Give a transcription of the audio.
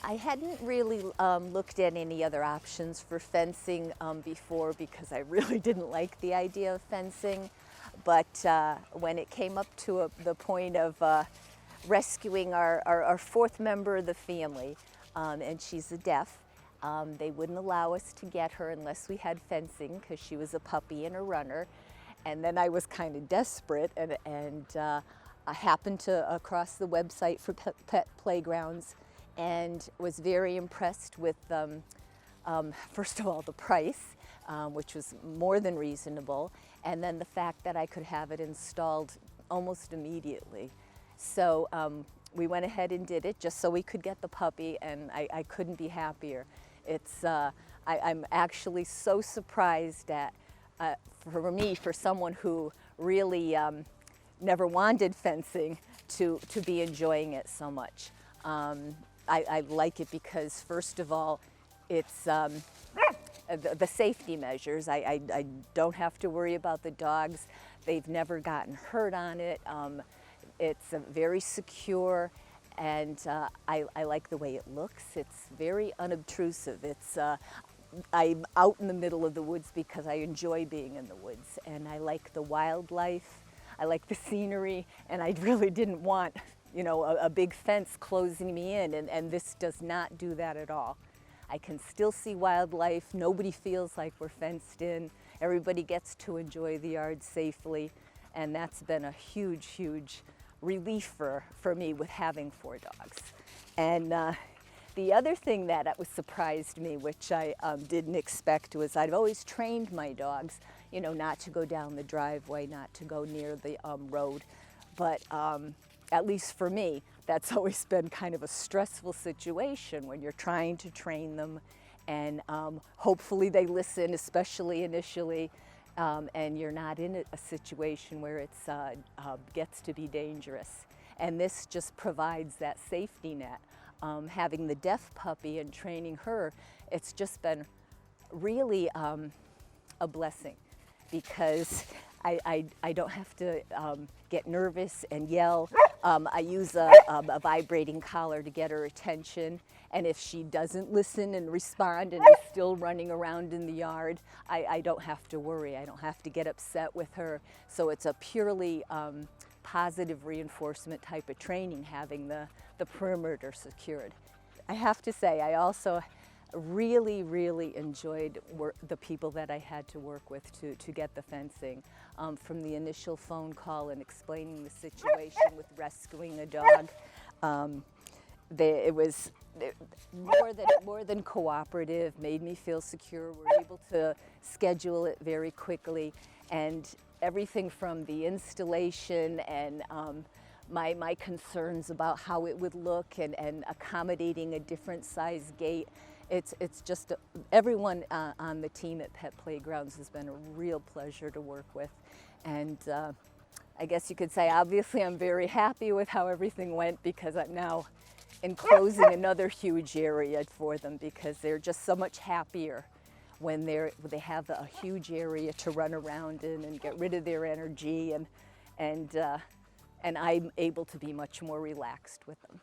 I hadn't really looked at any other options for fencing before because I really didn't like the idea of fencing. But when it came up to the point of rescuing our fourth member of the family, and she's a deaf, they wouldn't allow us to get her unless we had fencing because she was a puppy and a runner. And then I was kind of desperate and I happened to cross the website for pet playgrounds and was very impressed with, first of all, the price, which was more than reasonable, and then the fact that I could have it installed almost immediately. So we went ahead and did it just so we could get the puppy, and I couldn't be happier. It's, I'm actually so surprised at, for me, for someone who really never wanted fencing, to be enjoying it so much. I like it because, first of all, it's the safety measures. I don't have to worry about the dogs. They've never gotten hurt on it. It's very secure, and I like the way it looks. It's very unobtrusive. I'm out in the middle of the woods because I enjoy being in the woods, and I like the wildlife. I like the scenery, and I really didn't want, you know, a big fence closing me in, and this does not do that at all. I can still see wildlife. Nobody feels like we're fenced in. Everybody gets to enjoy the yard safely, and that's been a huge, huge relief for me with having 4 dogs. And the other thing that surprised me, which I didn't expect, was I've always trained my dogs, you know, not to go down the driveway, not to go near the road. But at least for me, that's always been kind of a stressful situation when you're trying to train them, and hopefully they listen, especially initially, and you're not in a situation where it gets to be dangerous. And this just provides that safety net. Having the deaf puppy and training her, it's just been really a blessing, because I don't have to get nervous and yell. I use a vibrating collar to get her attention, and if she doesn't listen and respond and is still running around in the yard, I don't have to worry. I don't have to get upset with her. So it's a purely positive reinforcement type of training, having the perimeter secured. I have to say, I also really, really enjoyed the people that I had to work with to get the fencing. From the initial phone call and explaining the situation with rescuing a dog, it was more than cooperative, made me feel secure. We're able to schedule it very quickly, and everything from the installation and my concerns about how it would look and accommodating a different size gate. It's just, everyone on the team at Pet Playgrounds has been a real pleasure to work with. And I guess you could say, obviously, I'm very happy with how everything went, because I'm now enclosing another huge area for them, because they're just so much happier when they have a huge area to run around in and get rid of their energy, and I'm able to be much more relaxed with them.